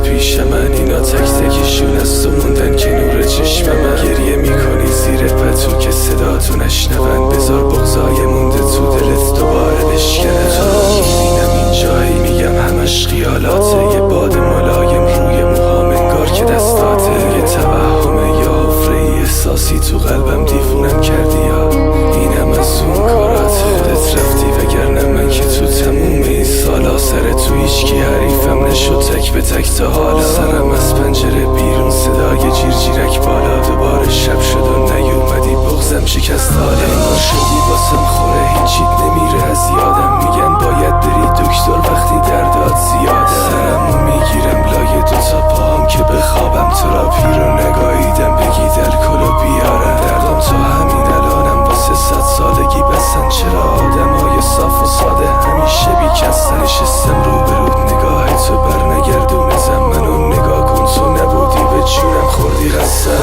پیش من، اینا تک تکشون از تو موندن که نور چشم من. گریه میکنی زیر پتو که صداتو نشنون، بذار بغضای مونده تو دلت دوباره بشکنه. تو میبینم این جایی میگم همش خیالاته، یه باد ملایم روی موهام انگار که دستاته. یه توهمه یا حفره احساسی تو قلبم دیوونم کردی، یا اینم از اون کاراته. خودت رفتی وگرنه من که تو تموم این سالا سر تو هیچکی حریفم نشد، تک به تک تا حالا. سرم از پنجره بیرون صدای جیرجیرک بالا، دوباره شب شد و نیومدی بغضم شکست حالا. انگار شدی واسم خوره هیچیت نمیره از یادم، میگن باید بری دکتر وقتی دردات زیاده. سرمو میگیرم لای دوتا پاهم که بخوابم، تراپی رو نگاهیدم بگید الکل و بیارم. دردم تا همین الانم واسه 100 سالگی بسن. چرا آدمای صاف و ساده همیشه بیکسن؟ نشستم رو به رود نگاه تو بر نگردونزم، منو نگاه کن تو نبودی به جونم خوردی قسم.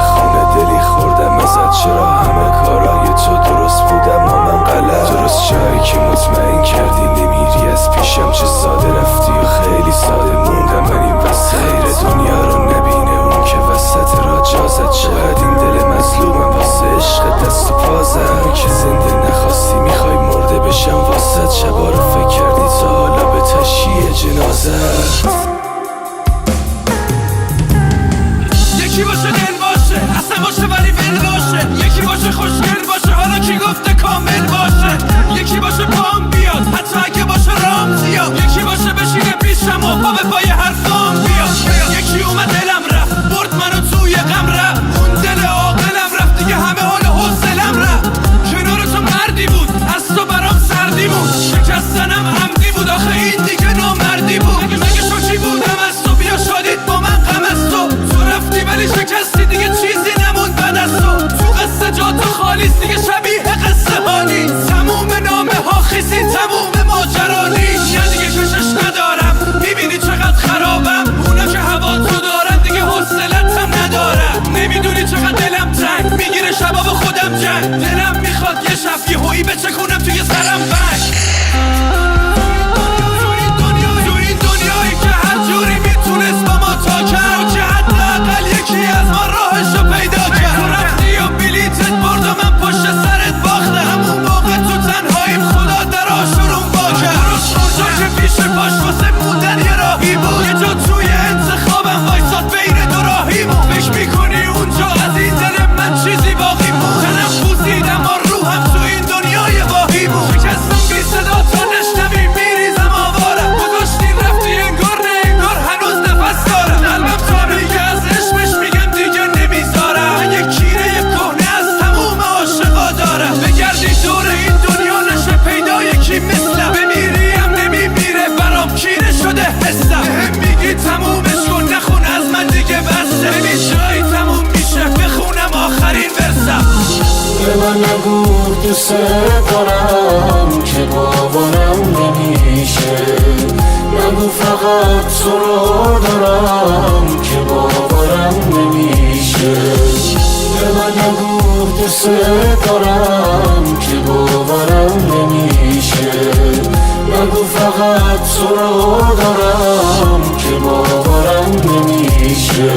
خونه دلی خوردم ازت، چرا همه کارای تو درست بودم و من غلط؟ درست جایی که مطمئن کردی نمیری از پیشم، چه ساده رفتی و خیلی ساده موندم من این وسط. خیر دنیا رو نبینه اون که وسط را جازت، چقدر این دل مظلومم واسه عشق دست و پازم. که زنده نخواستی میخوای مرده بشم واسه، شبا رو فکر کردی تا حالا به تشییع جنازت. یکی باشه دل باشه اصلا باشه ولی ول باشه، یکی باشه خوشگل باشه حالا کی گفته کامل باشه، یکی باشه پام بیاد حتی اگه باشه رام زیاد، یکی باشه بشینه پیشم و پا به پای حرفام بیاد. یکی اومد دلم رفت برد منو توی غم رفت، اون دل عاقلم رفت دیگه همه حال حوصلم رفت. کنار تو مردی بود از تو برام سردی بود، شکستنم عمدی بود آخه این دیگه نامردی بود. مگه شوکی بودم از تو بیا شادید با من غم از تو، تو رفتی ولی شکستی دیگه چیزی نموند بعد از تو. تو قصه جاتو خالیست دیگه شبیه قصه هانی، تموم نامه ها خیسی تموم ماجرانی. نه دیگه کشش ندارم میبینی چقدر خرابم، اونا که هوا تو دارن دیگه حوصلتم ندارم. نمیدونی چقدر دلم تنگ میگیره شبا با خودم جنگ، دلم میخواد یه شب یه هویی بچکونم توی سرم بنگ. تو این دنیایی که هر جوری میتونست با ما تا کرد، که حداقل یکی از ما راهشو پیدا کرد. تو رفتی و بلیتت برد و من پشت سرت باخته، همون موقع تو تنهاییم خدا در آشورون با کرد. اونجا که پیش پاش واسه موندن یه راهی بود، یه جا توی انتخابم وایساد بین دو راهی بود. فکر میکنی اونجا از این دل من چیزی باقی بود؟ تنم بوسیدم و روحم تو این دنیای واهی بود. شکستم بی صدا تا نشنوی میریزم آوارم، گذاشتی رفتی انگار نه انگار هنوز نفس دارم. قلبم تا میگه از عشقش میگم دیگه نمیذارم، من یک کیره کهنه از تموم عاشقا دارم. بگردی دور این دنیا نشه پیدا یکی مثلم، بمیریم نمیمیره برام کیره شده حسم. بهم میگی تمومش کن نخون از من دیگه بسته، ببین جایی تموم میشه بخونم آخرین ورسم. به من نگو دوست دارم که باورم نمیشه، نگو فقط تو رو دارم که باورم نمیشه. به من نگو دوست دارم که باورم نمیشه، نگو فقط تو رو دارم که باورم نمیشه.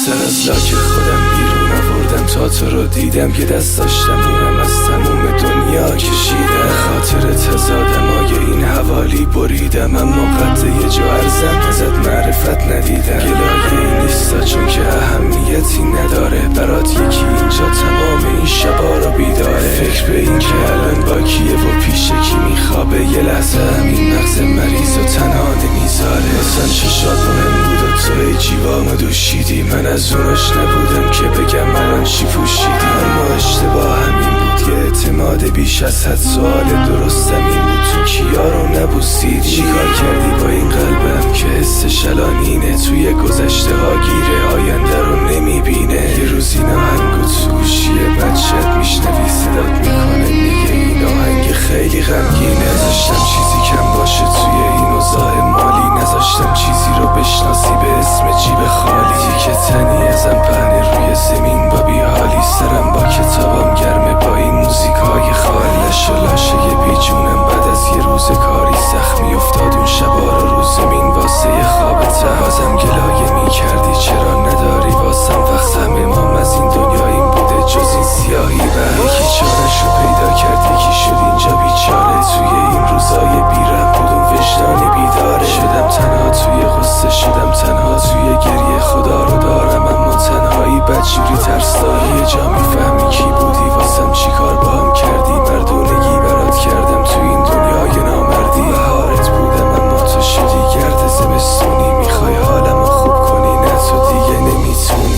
سر از لاک خودم بیرون آوردم تا تو رو دیدم، که دست داشتم اونم از تموم دنیا کشیدم. خاطر تزادم این حوالی بریدم، اما قد یه جا ارزم ازت معرفت ندیدم. گلایه این نیستا چون که اهمیتی نداره، برات یکی اینجا تمام این شبا رو بیداره. فکر به این که الان با کیه و پیش کی میخوابه، یه لحظه همین مغز مریض و تنها نمیذاره. اصلا چشات مهم بود و تو ای جیوامو دوشیدی، من از اوناش نبودم که بگم الان چی پوشیدی. اما اشتباه همین بود که اعتماد بیش از حد، سوال درستم این بود تو کیا رو بوسید. چیکار کردی با این قلبم که حس شلانینه، توی گذشته ها گیره آینده رو نمیبینه. یه روز این آهنگو تو گوشیه بچت میشنوی صدات میکنه میگه این آهنگ خیلی غمگینه. نذاشتم چیزی کم باشه توی این اوضاع مالی، نذاشتم چیزی رو بشناسی به اسم جیب خالی. که تنی ازم پهنه روی زمین با بیحالی، سرم با کتابم گرمه با این موزیکای خالی. لش و لاشه بیجونم بعد از یه روز کاری سخت میافتاد اون شبا رو زمین واسه خوابت. بازم گلایه میکردی چرا نداری واسم وقت، همه ما از این دنیا این بوده جز این سیاهی. یکی چارشو پیدا کرد یکی شد اینجا بیچاره، توی این روزای بیرم بودم وجدانی بیداره. شدم تنها توی غصه، شدم تنها توی گریه، خدا رو دارم اما تنهایی بدجوری ترس داره. یه جا میفهمی کی بودی واسم چی کار با هم کردی، مردونگی برات کردم تو این دنیای نامردی. بهارت بودم اما تو شدی گرد زمستونی، میخوای حالمو خوب کنی نه تو دیگه نمیتونی.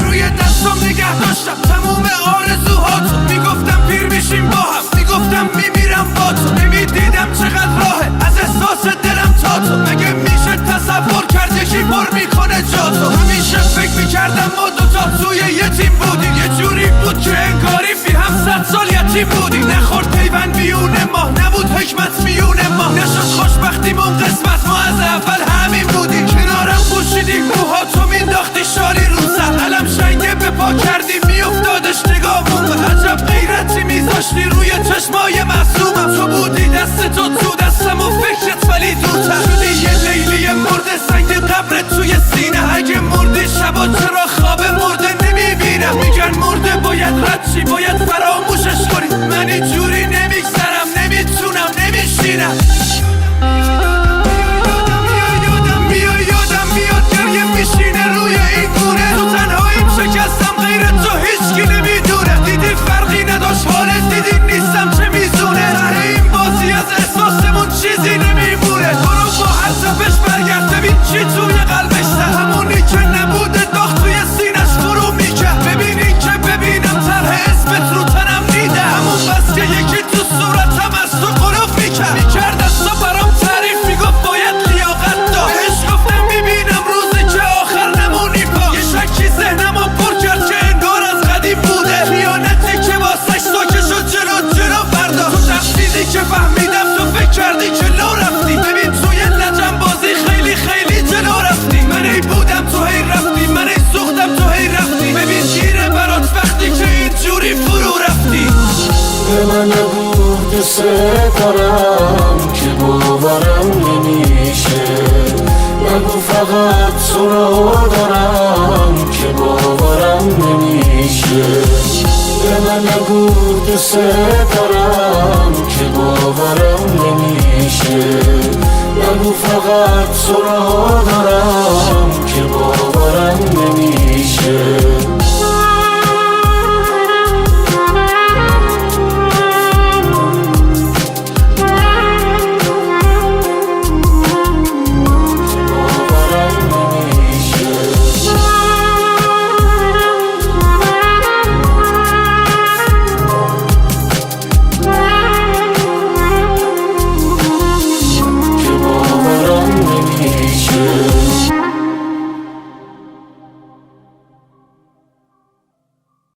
روی دستم نگه داشتم تموم آرزوهاتو، میگفتم پیر میشیم با هم، میگفتم میمیرم با تو. نمیدیدم چقدر راهه از احساس دلم تا تو، مگه میشه تصور کرد یکی پر میکنه جا تو. همیشه فکر میکردم ما دوتا توی یه تیم بودیم، یه جوری بود که انگاری فی هم 100 سال یتیم بودیم. نخورد پیوند میونه ما، نبود حکمت میونه ما، نشد خوشبختیمون قسمت، ما از اول همین بودیم. کنارم پوشیدی موهاتو مینداختی شالی رو سر، علم شنگه به پا کردی میافتادش نگاهمون. و عجب غیرتی میذاشتی روی چشمای معصومم، تو بودی دست تو دستم و فکرت ولی دورتر. شدی یه لیلی مرده سنگ قبرت توی سینه، اگه مردی شبا چرا خواب مرده نمیبینم. میگن مرده باید رد چی باید فراموشش کنی، من اینجوری نمیگذرم نمیتونم نمیشینم. میاد گریه میشینه روی این گونه، تو تنهاییم شکستم غیر تو هیچکی نمیدونه. دیدی فرقی نداشت حالت، دیدی نیستم چه میزونه. ته این بازی از احساسمون چیزی نمیمونه. برو با حرفش برگرد ببین چی توی قلبش سه، همونی که نبوده داغ توی سینش فرو میکرد. ببینی که ببینم طرح اسمت رو تنم دیده، همون بس که یکی تو صورتم از تو قلوف میکرد از تو برام تعریف میگفت باید لیاقت داشت. گفتم میبینم روزی که آخر نمونی پا، یه شکی ذهنمو پر کرد که انگار از قدیم بوده. خیانتی که واسش ساکه شد جلو برداشت. تو تفسیدی که فهمیدم تو فکر کردی که لو رفتی، ببین توی لجن بازی خیلی خیلی جلو رفتی. من ای بودم تو هی رفتی، من ای سوختم تو هی رفتی. ببین گیره برات وقتی که اینجوری فرو رفتی. به من نگو دوست دارم که باورم نمیشه، نگو فقط تو رو دارم که باورم نمیشه. به من نگو دوست دارم که باورم نمیشه، نگو فقط تو رو